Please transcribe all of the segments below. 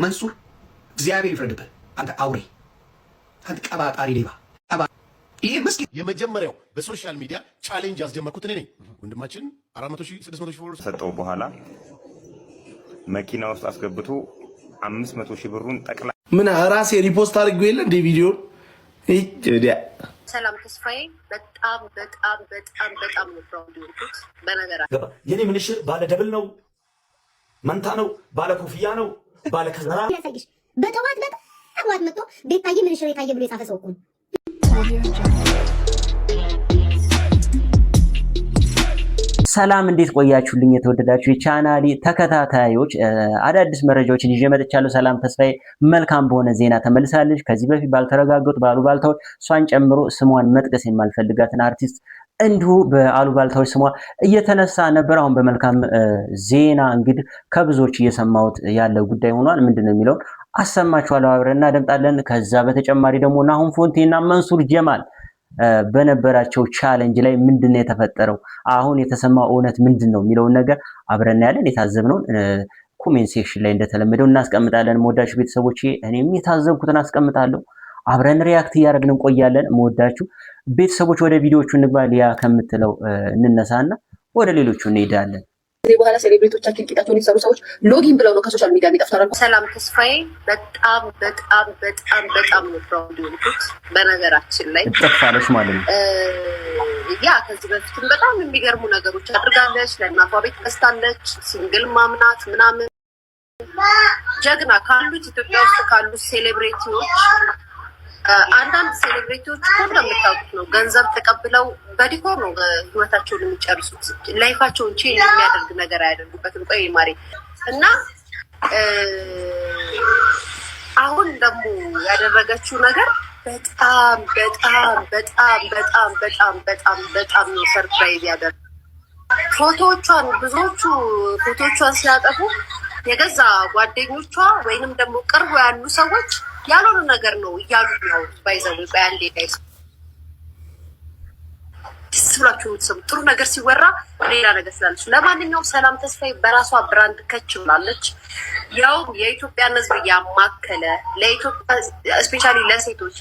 መንሱር እግዚአብሔር ይፍረድብህ። አንተ አውሬ፣ አንተ ቀባጣሪ ሌባ። ይሄ ምስኪን የመጀመሪያው በሶሻል ሚዲያ ቻሌንጅ ያስጀመርኩት እኔ ነኝ። ወንድማችን 400,000 600,000 ፎሎወርስ ሰጠው በኋላ መኪና ውስጥ አስገብቶ 500,000 ብሩን ጠቅላ ምን ራሴ ሪፖስት አድርጌው የለ እንደ ቪዲዮ ሰላም ተስፋዬ በጣም በጣም በጣም በጣም ነው ፕራውድ የሆንኩት። በነገራችን የኔ ምንሽር ባለ ደብል ነው፣ መንታ ነው፣ ባለ ኮፍያ ነው፣ ባለ ከዘራ ያሳይሽ። በጠዋት በጠዋት መጥቶ ቤታዬ ምንሽር የታየ ብሎ የጻፈ ሰው እኮ ነው። ሰላም እንዴት ቆያችሁልኝ? የተወደዳችሁ የቻናሌ ተከታታዮች አዳዲስ መረጃዎችን ይዤ መጥቻለሁ። ሰላም ተስፋዬ መልካም በሆነ ዜና ተመልሳለች። ከዚህ በፊት ባልተረጋገጡ በአሉባልታዎች እሷን ጨምሮ ስሟን መጥቀስ የማልፈልጋትን አርቲስት እንዲሁ በአሉባልታዎች ስሟ እየተነሳ ነበር። አሁን በመልካም ዜና እንግዲህ ከብዙዎች እየሰማሁት ያለ ጉዳይ ሆኗል። ምንድነው የሚለውን አሰማችኋለሁ፣ አብረን እናደምጣለን። ከዛ በተጨማሪ ደግሞ ናሆም ፎንቴና መንሱር ጀማል በነበራቸው ቻሌንጅ ላይ ምንድነው የተፈጠረው፣ አሁን የተሰማው እውነት ምንድነው የሚለውን ነገር አብረን ያለን የታዘብነውን ኮሜንት ሴክሽን ላይ እንደተለመደው እናስቀምጣለን። መወዳችሁ ቤተሰቦቼ እኔም የታዘብኩትን አስቀምጣለሁ። አብረን ሪያክት እያደረግን እንቆያለን። መወዳችሁ ቤተሰቦች ወደ ቪዲዮቹ እንግባ። ሊያ ከምትለው እንነሳና ወደ ሌሎቹ እንሄዳለን። ከዚህ በኋላ ሴሌብሪቲዎቻችን ቂጣቸውን የተሰሩ ሰዎች ሎጊን ብለው ነው ከሶሻል ሚዲያ የሚጠፍታሉ። ሰላም ተስፋዬ በጣም በጣም በጣም በጣም ነው ፕራውድ የሆንኩት። በነገራችን ላይ ተፋለሽ ማለት ነው። ያ ከዚህ በፊትም በጣም የሚገርሙ ነገሮች አድርጋለች። ለእናቷ ቤት ገዝታለች። ሲንግል ማምናት ምናምን ጀግና ካሉት ኢትዮጵያ ውስጥ ካሉት ሴሌብሪቲዎች አንዳንድ ሴሌብሪቲዎች እንደምታውቁት ነው ገንዘብ ተቀብለው በዲኮር ነው ህይወታቸውን የሚጨርሱት። ላይፋቸውን ቼንጅ የሚያደርግ ነገር አያደርጉበትም። ቆይ ማሪ እና አሁን ደግሞ ያደረገችው ነገር በጣም በጣም በጣም በጣም በጣም በጣም በጣም ነው ሰርፕራይዝ ያደረገ። ፎቶዎቿን ብዙዎቹ ፎቶዎቿን ሲያጠፉ የገዛ ጓደኞቿ ወይንም ደግሞ ቅርቡ ያሉ ሰዎች ያልሆነ ነገር ነው እያሉ ነው ባይዘው በአንዴ ጋይስ ስብላችሁ ሰው ጥሩ ነገር ሲወራ ሌላ ነገር ስላለች። ለማንኛውም ሰላም ተስፋዬ በራሷ ብራንድ ከች ብላለች። ያው የኢትዮጵያን ሕዝብ ያማከለ ለኢትዮጵያ ስፔሻሊ ለሴቶች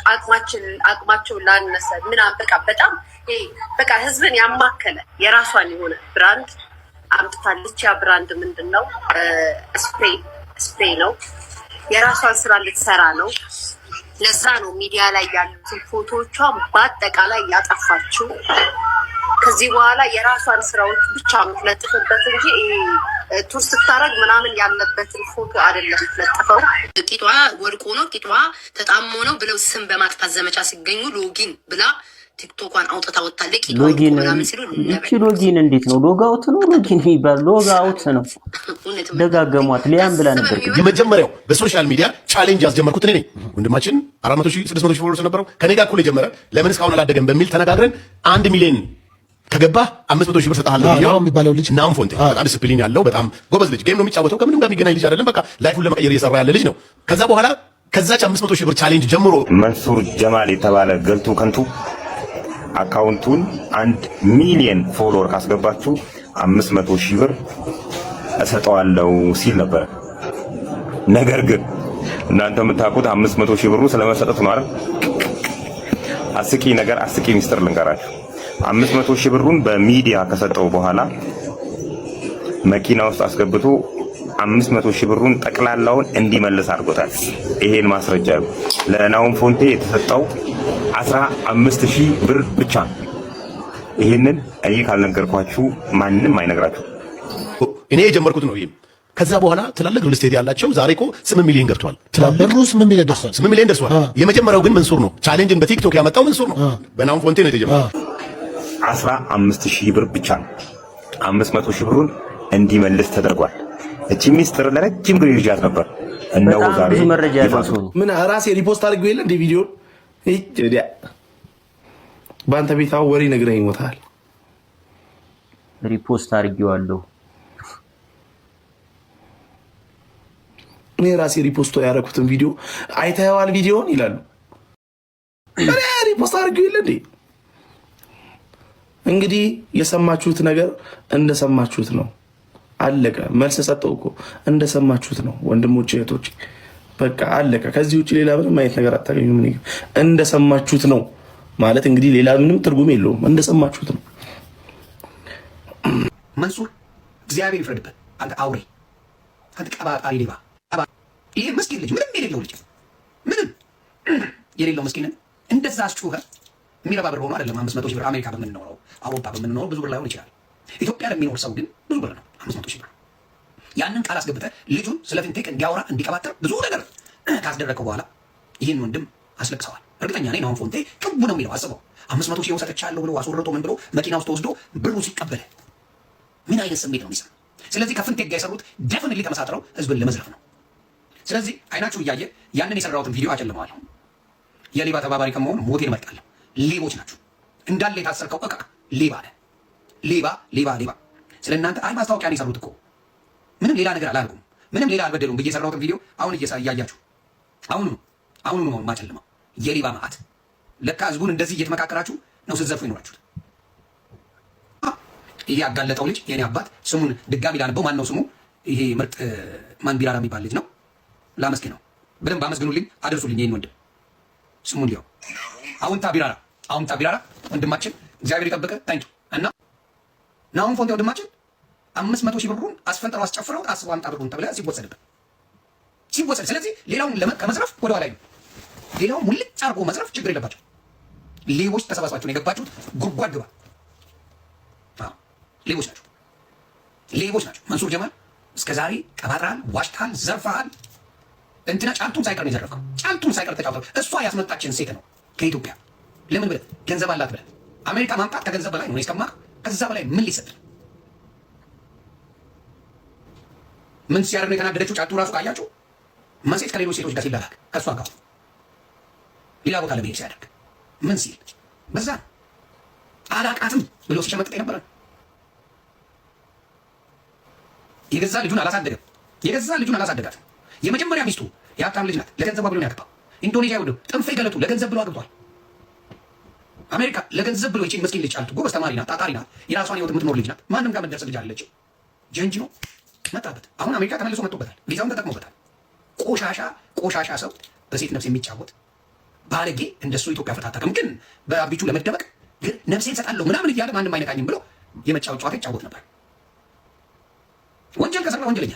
አቅማቸው ላነሰ ምናምን በቃ በጣም በቃ ሕዝብን ያማከለ የራሷን የሆነ ብራንድ አምጥታለች። ያ ብራንድ ምንድነው? ስፕሬይ ነው። የራሷን ስራ ልትሰራ ነው። ለዛ ነው ሚዲያ ላይ ያሉትን ፎቶዎቿን በአጠቃላይ ያጠፋችው። ከዚህ በኋላ የራሷን ስራዎች ብቻ የምትለጥፍበት እንጂ ቱር ስታረግ ምናምን ያለበትን ፎቶ አይደለም የምትለጥፈው። ቂጧ ወድቆ ነው ቂጧ ተጣሞ ነው ብለው ስም በማጥፋት ዘመቻ ሲገኙ ሎጊን ብላ ቲክቶኳን አውጥታ ወጣለች። ሎጊን ሎጊን እንዴት ነው? ሎጋውት ነው ሎጊን የሚባል ሎጋውት ነው። ደጋገሟት ሊያም ብላ ነበር። የመጀመሪያው በሶሻል ሚዲያ ቻሌንጅ ያስጀመርኩት እኔ ነኝ። ወንድማችን 400,000 600,000 ፎሎወርስ ነበረው ከኔ ጋር እኩል የጀመረ ለምን እስካሁን አላደገም በሚል ተነጋግረን 1 ሚሊዮን ከገባ 500,000 ብር ሰጣለሁ የሚባለው ልጅ ናሆም ፎንቴ በጣም ዲስፕሊን ያለው በጣም ጎበዝ ልጅ፣ ጌም ነው የሚጫወተው፣ ከምንም ጋር የሚገናኝ ልጅ አይደለም። በቃ ላይፉን ለመቀየር እየሰራ ያለ ልጅ ነው። ከዛ በኋላ ከዛች 500,000 ብር ቻሌንጅ ጀምሮ መንሱር ጀማል የተባለ ገልቱ ከንቱ አካውንቱን 1 ሚሊዮን ፎሎወር ካስገባችሁ 500,000 ብር እሰጠዋለሁ ሲል ነበር። ነገር ግን እናንተ የምታውቁት 500,000 ብሩ ስለመሰጠቱ ነው አይደል? አስቂ ነገር አስቂ ሚስጥር ልንገራችሁ። 500,000 ብሩን በሚዲያ ከሰጠው በኋላ መኪና ውስጥ አስገብቶ 500,000 ብሩን ጠቅላላውን እንዲመልስ አድርጎታል። ይሄን ማስረጃ ለናሆም ፎንቴ የተሰጠው 15,000 ብር ብቻ። ይሄንን እኔ ካልነገርኳችሁ ማንም አይነግራችሁ። እኔ የጀመርኩት ነው። ይሄም ከዛ በኋላ ትላልቅ ሪል ስቴት ያላቸው ዛሬ እኮ 8 ሚሊዮን ገብቷል። ትላልቅ 8 ሚሊዮን ደርሷል። 8 ሚሊዮን ደርሷል። የመጀመሪያው ግን መንሱር ነው። ቻሌንጅን በቲክቶክ ያመጣው መንሱር ነው። በናሆም ፎንቴ ነው የተጀመረው። 15,000 ብር ብቻ 500,000 ብሩን እንዲመልስ ተደርጓል። እቺ ሚስጥር ለረጅም ጊዜ ይዣት ነበር። እነሆ ዛሬ መረጃ ያለው ምን ራሴ ሪፖስት አድርጌው የለ እንደ ቪዲዮ በአንተ ቤት አሁን ወሬ ነግረኸኝ ሞታል። ሪፖስት አድርጌዋለሁ እኔ ራሴ ሪፖስት ያደረኩትን ቪዲዮ አይተኸዋል ቪዲዮን ይላሉ። እኔ ሪፖስት አድርጌው የለ እንዴ? እንግዲህ የሰማችሁት ነገር እንደሰማችሁት ነው። አለቀ። መልስ ሰጠው እኮ እንደሰማችሁት ነው። ወንድሞቼ እህቶቼ በቃ አለቀ። ከዚህ ውጭ ሌላ ምንም አይነት ነገር አታገኙም። እንደሰማችሁት ነው ማለት እንግዲህ ሌላ ምንም ትርጉም የለውም። እንደሰማችሁት ነው። መንሱር እግዚአብሔር ይፍረድበት። አንተ አውሬ፣ አንተ ቀባጣሪ ሌባ። ይሄ ምስኪን ልጅ ምንም የሌለው ልጅ ምንም የሌለው ምስኪን እንደዛ አስጩኸ የሚረባ ብር ሆኖ አይደለም 500 ሺህ ብር አሜሪካ በምንኖረው አውሮፓ በምንኖረው ብዙ ብር ላይሆን ይችላል። ኢትዮጵያ ለሚኖር ሰው ግን ብዙ ብር ነው 500 ሺህ ብር። ያንን ቃል አስገብተህ ልጁን ስለ ፊንቴክ እንዲያወራ እንዲቀባጠር ብዙ ነገር ካስደረገው በኋላ ይህን ወንድም አስለቅሰዋል። እርግጠኛ ነኝ አሁን ፎንቴ ቅቡ ነው የሚለው። አስበው 500 ሺህ ሰጥቻለሁ ብሎ አስወርቶ ምን ብሎ መኪና ውስጥ ወስዶ ብሩ ሲቀበል ምን አይነት ስሜት ነው የሚሰማው? ስለዚህ ከፍንቴክ ጋር የሰሩት ዴፊኒትሊ ተመሳጥረው ህዝብን ለመዝረፍ ነው። ስለዚህ አይናችሁ እያየ ያንን የሰራሁትን ቪዲዮ አጨልመዋለሁ። የሌባ ተባባሪ ከመሆን ሞቴን እመርጣለሁ። ሌቦች ናችሁ እንዳለ የታሰርከው እቃ ሌባ ነህ። ሌባ ሌባ ሌባ። ስለ እናንተ አይ ማስታወቂያ ነው የሰሩት እኮ ምንም ሌላ ነገር አላደርጉም፣ ምንም ሌላ አልበደሉም ብዬ የሰራሁትን ቪዲዮ አሁን እያያችሁ አሁኑ ነው ማጨልመው። የሌባ መዓት ለካ ህዝቡን እንደዚህ እየተመካከራችሁ ነው ስትዘርፉ ይኖራችሁት። ይሄ ያጋለጠው ልጅ የኔ አባት ስሙን ድጋሚ ላነበው። ማን ነው ስሙ? ይሄ ምርጥ ማን ቢራራ የሚባል ልጅ ነው። ላመስግን ነው። በደንብ አመስግኑልኝ፣ አድርሱልኝ። ይሄን ወንድም ስሙን ሊያው አሁንታ ቢራራ ወንድማችን እግዚአብሔር ይጠብቀ ታንኪ እና ናሁን ፎንቴ ወንድማችን 500 ሺህ ብሩን አስፈንጥረው አስጨፍረው አስበው አምጣ ብሩን ተብለ ሲወሰድ። ስለዚህ ሌላውን ከመዝረፍ ወደ ኋላ ሌላውን ሙልጭ አርጎ መዝረፍ ችግር የለባቸው። ሌቦች ተሰባስባችሁ ነው የገባችሁት። ጉድጓድ ግባ። ሌቦች ናቸው። መንሱር ጀማል እስከዛሬ ቀባጥራል፣ ዋሽታል፣ ዘርፈሃል። እንትና ጫልቱን ሳይቀር ነው የዘረፍከው። ጫልቱን ሳይቀር ተጫውተው እሷ ያስመጣችን ሴት ነው ከኢትዮጵያ። ለምን ብለህ ገንዘብ አላት ብለህ አሜሪካ ማምጣት ከገንዘብ በላይ ነው እስከማ። ከዛ በላይ ምን ሊሰጥ ምን ሲያደርግ ነው የተናደደችው? ጫልቱ ራሱ ካያችሁ መሴት ከሌሎች ሴቶች ጋር ሲላላክ ከእሷ ጋር ሌላ ቦታ ለመሄድ ሲያደርግ ምን ሲል በዛ አላቃትም ብሎ ሲሸመጥጥ የነበረ የገዛ ልጁን አላሳደጋትም። የመጀመሪያ ሚስቱ የሀብታም ልጅ ናት። ለገንዘቧ ብሎ ነው ያገባው። ኢንዶኔዥያ ወደ ጥንፌ ገለቱ ለገንዘብ ብሎ አግብቷል። አሜሪካ ለገንዘብ ብሎ ይቺን መስኪን ልጅ ጫልቱ ጎበዝ ተማሪ ናት፣ ታታሪ ናት፣ የራሷን ህይወት የምትኖር ልጅ ናት። ማንም ጋር መደረስ ልጅ አለችው። ጀንጅ ነው መጣበት። አሁን አሜሪካ ተመልሶ መጥቶበታል። ቪዛውን ተጠቅሞበታል። ቆሻሻ ሰው በሴት ነፍስ የሚጫወት ባለጌ እንደሱ ኢትዮጵያ ፍታታከም ግን በአቢቹ ለመደበቅ ግን ነፍሴን ሰጣለሁ ምናምን እያለ ማንም አይነካኝም ብሎ የመጫወት ጨዋታ ይጫወት ነበር። ወንጀል ከሰራ ወንጀለኛ።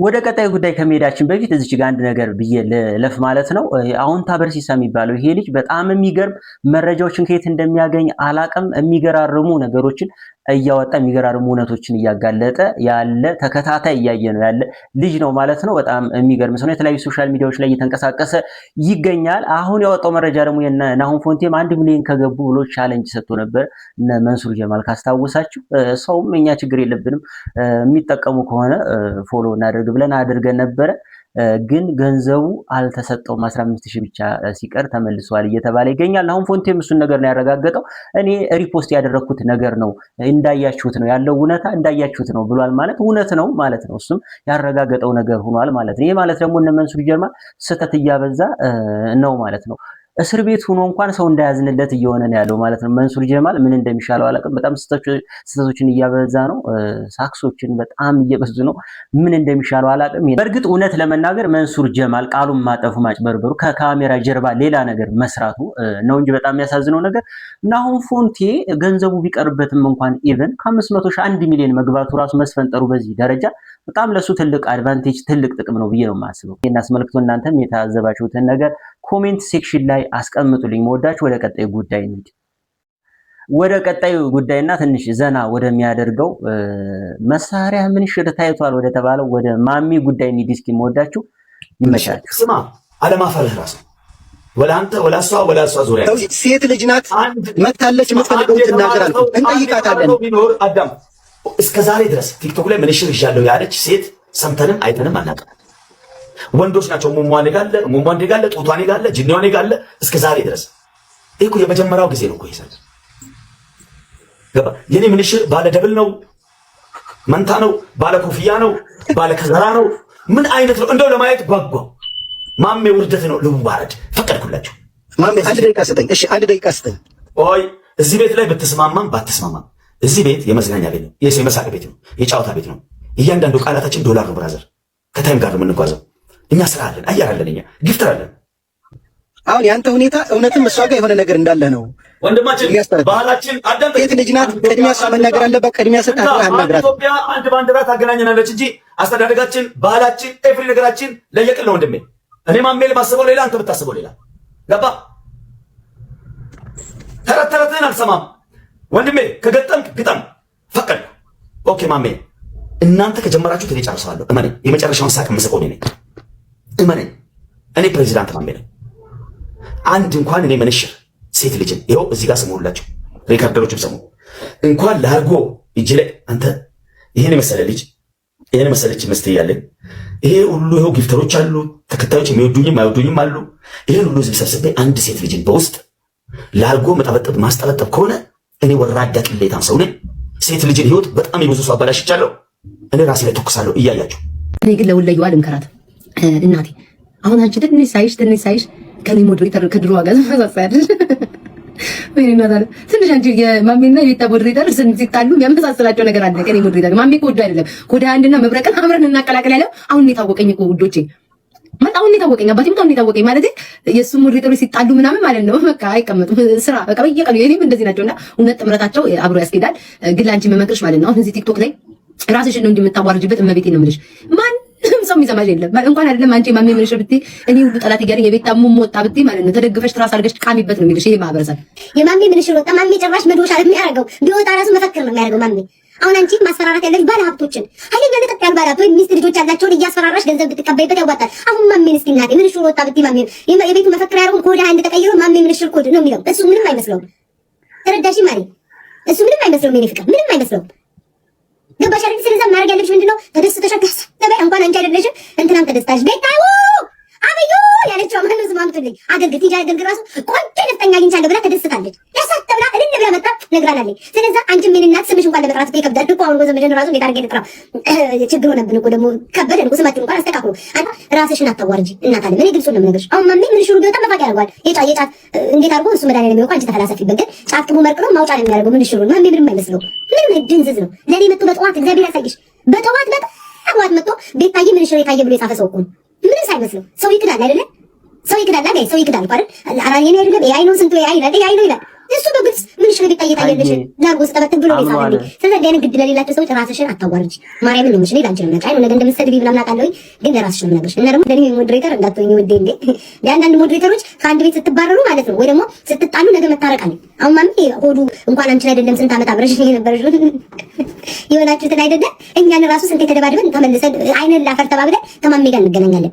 ወደ ቀጣይ ጉዳይ ከመሄዳችን በፊት እዚች ጋር አንድ ነገር ብዬ ልለፍ ማለት ነው። አሁንታ በርሲሳ የሚባለው ይሄ ልጅ በጣም የሚገርም መረጃዎችን ከየት እንደሚያገኝ አላቅም። የሚገራርሙ ነገሮችን እያወጣ የሚገራርሙ እውነቶችን እያጋለጠ ያለ ተከታታይ እያየ ነው ያለ ልጅ ነው ማለት ነው። በጣም የሚገርም ሰው ነው። የተለያዩ ሶሻል ሚዲያዎች ላይ እየተንቀሳቀሰ ይገኛል። አሁን ያወጣው መረጃ ደግሞ ናሁን ፎንቴም 1 ሚሊዮን ከገቡ ብሎ ቻሌንጅ ሰጥቶ ነበር እነ መንሱር ጀማል ካስታወሳችሁ። ሰውም እኛ ችግር የለብንም የሚጠቀሙ ከሆነ ፎሎ እናደርግ ብለን አድርገን ነበረ። ግን ገንዘቡ አልተሰጠውም። 15000 ብቻ ሲቀር ተመልሷል እየተባለ ይገኛል። አሁን ፎንቴም እሱን ነገር ነው ያረጋገጠው። እኔ ሪፖስት ያደረኩት ነገር ነው እንዳያችሁት ነው ያለው እውነታ እንዳያችሁት ነው ብሏል ማለት እውነት ነው ማለት ነው። እሱም ያረጋገጠው ነገር ሆኗል ማለት ነው። ይሄ ማለት ደግሞ እነ መንሱር ጀማል ስህተት እያበዛ ነው ማለት ነው። እስር ቤት ሆኖ እንኳን ሰው እንዳያዝንለት እየሆነ ነው ያለው ማለት ነው። መንሱር ጀማል ምን እንደሚሻለው አላውቅም። በጣም ስህተቶችን እያበዛ ነው። ሳክሶችን በጣም እየበዙ ነው። ምን እንደሚሻለው አላውቅም። በእርግጥ እውነት ለመናገር መንሱር ጀማል ቃሉን ማጠፉ ማጭበርበሩ ከካሜራ ጀርባ ሌላ ነገር መስራቱ ነው እንጂ በጣም የሚያሳዝነው ነገር ናሁን ፎንቴ ገንዘቡ ቢቀርበትም እንኳን ኢቨን ከ500 ሺህ 1 ሚሊዮን መግባቱ ራሱ መስፈንጠሩ በዚህ ደረጃ በጣም ለሱ ትልቅ አድቫንቴጅ ትልቅ ጥቅም ነው ብዬ ነው የማስበው። ይሄን አስመልክቶ እናንተም የታዘባችሁትን ነገር ኮሜንት ሴክሽን ላይ አስቀምጡልኝ። መወዳችሁ ወደ ቀጣይ ጉዳይ እንሂድ። ወደ ቀጣዩ ጉዳይና ትንሽ ዘና ወደሚያደርገው መሳሪያ ምን ሽር ታይቷል ወደ ተባለው ወደ ማሚ ጉዳይ እንሂድ። እስኪ መወዳችሁ ይመቻችሁ። ስማ አለማፈርህ ራስ ወላ አንተ ወላ እሷ ዙሪያ ሴት ልጅ ናት መታለች። የምትፈልገው ትናገራለች፣ እንጠይቃታለን። ቢኖር አዳም እስከ ዛሬ ድረስ ቲክቶክ ላይ ምንሽር ይዣለሁ ያለች ሴት ሰምተንም አይተንም አናውቅም። ወንዶች ናቸው ሙሟን ጋለ ጡቷን ጋለ ጅኒዋን ጋለ እስከ ዛሬ ድረስ እኮ የመጀመሪያው ጊዜ ነው እኮ ይሰል ገባ። የኔ ምንሽር ባለ ደብል ነው፣ መንታ ነው፣ ባለ ኮፍያ ነው፣ ባለ ከዘራ ነው። ምን አይነት ነው እንደው ለማየት ጓጓ። ማሜ ውርደት ነው ልዋረድ ፈቀድኩላችሁ። ማሜ 1 ደቂቃ ስጠኝ። እሺ 1 ደቂቃ ስጠኝ። ኦይ እዚህ ቤት ላይ ብትስማማም ባትስማማም እዚህ ቤት የመዝናኛ ቤት ነው፣ የመሳቅ ቤት ነው፣ የጫወታ ቤት ነው። እያንዳንዱ ቃላታችን ዶላር ነው ብራዘር። ከታይም ጋር ነው የምንጓዘው። እኛ ስራ አለን፣ አየር አለን፣ እኛ ግፍትር አለን። አሁን ያንተ ሁኔታ እውነትም እሷ ጋር የሆነ ነገር እንዳለ ነው ወንድማችን። ባህላችን አዳም ሴት ልጅ ናት፣ ቅድሚያ እሷ መናገር አለባት። ቅድሚያ ሰጣት አናግራት። ኢትዮጵያ አንድ ባንዲራ ታገናኘናለች እንጂ አስተዳደጋችን፣ ባህላችን፣ ኤቭሪ ነገራችን ለየቅል ነው ወንድሜ። እኔ ማሜል ባስበው ሌላ፣ አንተ ብታስበው ሌላ። ገባ? ተረት ተረትህን አልሰማም ወንድሜ። ከገጠምክ ግጠም፣ ፈቀድ። ኦኬ ማሜ፣ እናንተ ከጀመራችሁት እኔ ጨርሰዋለሁ። እመነኝ፣ የመጨረሻውን ሳቅ የምስቀው እኔ ነኝ። እመነኝ፣ እኔ ፕሬዚዳንት ማሜ ነኝ። አንድ እንኳን እኔ መነሽር ሴት ልጅን ይኸው እዚህ ጋር ስሙላችሁ፣ ሪካርደሮችም ሰሙ። እንኳን ላርጎ እጅ ላይ አንተ ይሄን የመሰለ ልጅ ይሄን የመሰለች መስት እያለን ይሄ ሁሉ ይኸው ጊፍተሮች አሉ፣ ተከታዮች የሚወዱኝም አይወዱኝም አሉ። ይሄን ሁሉ ህዝብ ሰብስቤ አንድ ሴት ልጅን በውስጥ ላርጎ መጠበጠብ ማስጠበጠብ ከሆነ እኔ ወራዳ ቅሌታም ሰው ነኝ። ሴት ልጅን ህይወት በጣም የብዙ ሰው አበላሽቻለሁ። እኔ ራሴ ላይ ተኩሳለሁ እያያችሁ። እኔ ግን ለወለየዋ ልምከራት እናቴ። አሁን አንቺ ትንሽ ሳይሽ ከኔ ሞዴሬተር ከድሮ ዋጋ ተመሳሳይ ወይ እናታለ ትንሽ አንቺ የማሜና የቤታ ሞዴሬተር ሲጣሉ የሚያመሳስላቸው ነገር አለ። ከኔ ሞዴሬተር ማሜ ኮድ አይደለም ኮድ አንድና መብረቅን አብረን እናቀላቀል ያለው አሁን የታወቀኝ እኮ ውዶቼ፣ አሁን የታወቀኝ አባቴ አሁን የታወቀኝ ማለት የሱ ሞዴሬተሮች ሲጣሉ ምናምን ማለት ነው። በቃ አይቀመጡም ስራ በቃ በየቀኑ የኔም እንደዚህ ናቸውና እውነት ጥምረታቸው አብሮ ያስኬዳል። ግን ለአንቺ መመክርሽ ማለት ነው አሁን እዚህ ቲክቶክ ላይ ራስሽን ነው እንጂ የምታዋርጅበት እመቤቴን ነው የምልሽ። ሰው የሚሰማሽ የለም። እንኳን አይደለም አንቺ ማሜ ምንሽ ብትይ እኔ ሁሉ ጠላት እያለኝ የቤት ታሙ ወጣ ብትይ ማለት ነው ተደግፈሽ ትራስ አድርገሽ ቃሚበት ነው የሚልሽ ይሄ ማህበረሰብ። የማሜ ምንሽ ወጣ ማሜ ጭራሽ መዶሻ የሚያደርገው ቢወጣ ራሱ መፈክር ነው የሚያደርገው ማሜ። አሁን አንቺ ማስፈራራት ያለሽ ባለ ሀብቶችን ኃይለኛ ነጥቅ ያሉ ባለ ሀብቶች ሚስት ልጆች ያላቸውን እያስፈራራሽ ገንዘብ ብትቀበይበት ያዋጣል። አሁን ማሜ እስኪ እናቴ ምንሽ ወጣ ብትይ ማሜ የቤቱ መፈክር ያደርጉን ኮድ አንድ ተቀይሮ ማሜ ምንሽ ኮድ ነው የሚለው። እሱ ምንም አይመስለውም። ተረዳሽ ማሪ? እሱ ምንም አይመስለውም። የኔ ፍቅር ምንም አይመስለውም። ገባሽ አይደል? ስለዛ ማድረግ ያለብሽ ምንድነው? ተደስተሽ ተበይ እንኳን አንቺ አይደለሽም እንትናም ተደስታሽ ቤታው አበዩ ያለችው ማን ነው? ዝማምቱልኝ አገልግል ይጃ አገልግል ራሱ ቆንጆ ነፍጠኛ አግኝቻለሁ ብላ ተደስታለች። ያሳተ ብላ እልል ብላ መጣ ነግራላለች። ስለዛ አንቺ ምን እናት ስምሽ እንኳን ለመጥራት ይከብዳል እኮ አሁን ወዘመጀን ራሱ እንዴት አድርጌ ልጥራው? ችግር ሆነብን እኮ ደግሞ ከበደን እኮ ስማችን እንኳን አስተካክሉ። አንተ ራስሽን አታዋርጂ እናት አለ። እኔ ግልጹን ነው የምነግርሽ። አሁን ማሜ ምን ሽሩ ቢወጣ መፋቂያ ያደርገዋል። የጫት እንዴት አድርጎ እሱ መድኃኒዓለም የሚሆን አንቺ ተፈላሰፊበት ግን ጫት ቅቡ መርቅሎ ማውጫ ነው የሚያደርገው። ምን ሽሩ ማሜ ምንም አይመስለው። ምንም ድንዝዝ ነው። ለኔ መጥቶ በጠዋት እግዚአብሔር ያሳይሽ በጠዋት መጥቶ ቤታዬ ምን ሽሩ የታየ ብሎ የጻፈ ሰው እኮ ምንም ሳይመስለው ሰው ይክዳል አይደለ? ሰው ይክዳል አይደል? ሰው ይክዳል አይደል? አራኔ ነው አይደለም? ኤአይ ነው ስንቱ ኤአይ ነው ይላል። እሱ በግልጽ ምን ሽሩ ቤታዬ ታየለሽ ላርጎ ስጠበቅ ብሎ ነው የጻፈልኝ። ስለዚህ እንደኔ ግድ ለሌላቸው ሰዎች ራስሽን አታዋርጂ። ማርያም ነው ምሽኔ ላንቺ ነው አይ ነው ነገ እንደምትሰድቢ ምናምን አውቃለሁ፣ ግን ለራስሽ ነው ነገርሽ። እና ደግሞ ለኔ ሞዴሬተር እንዳትሆኚ ውዴ። እንዴ የአንዳንድ ሞዴሬተሮች ከአንድ ቤት ስትባረሩ ማለት ነው ወይ ደግሞ ስትጣሉ ነገ መታረቃለኝ። አሁን ማሜ ሆዱ እንኳን አንቺ አይደለም ስንት ዓመት አብረሽ የነበረሽ የሆናችሁትን አይደለም እኛን ራሱ ስንት ተደባድበን ተመልሰን አይነን ላፈር ተባብለን ከማሜ ጋር እንገናኛለን።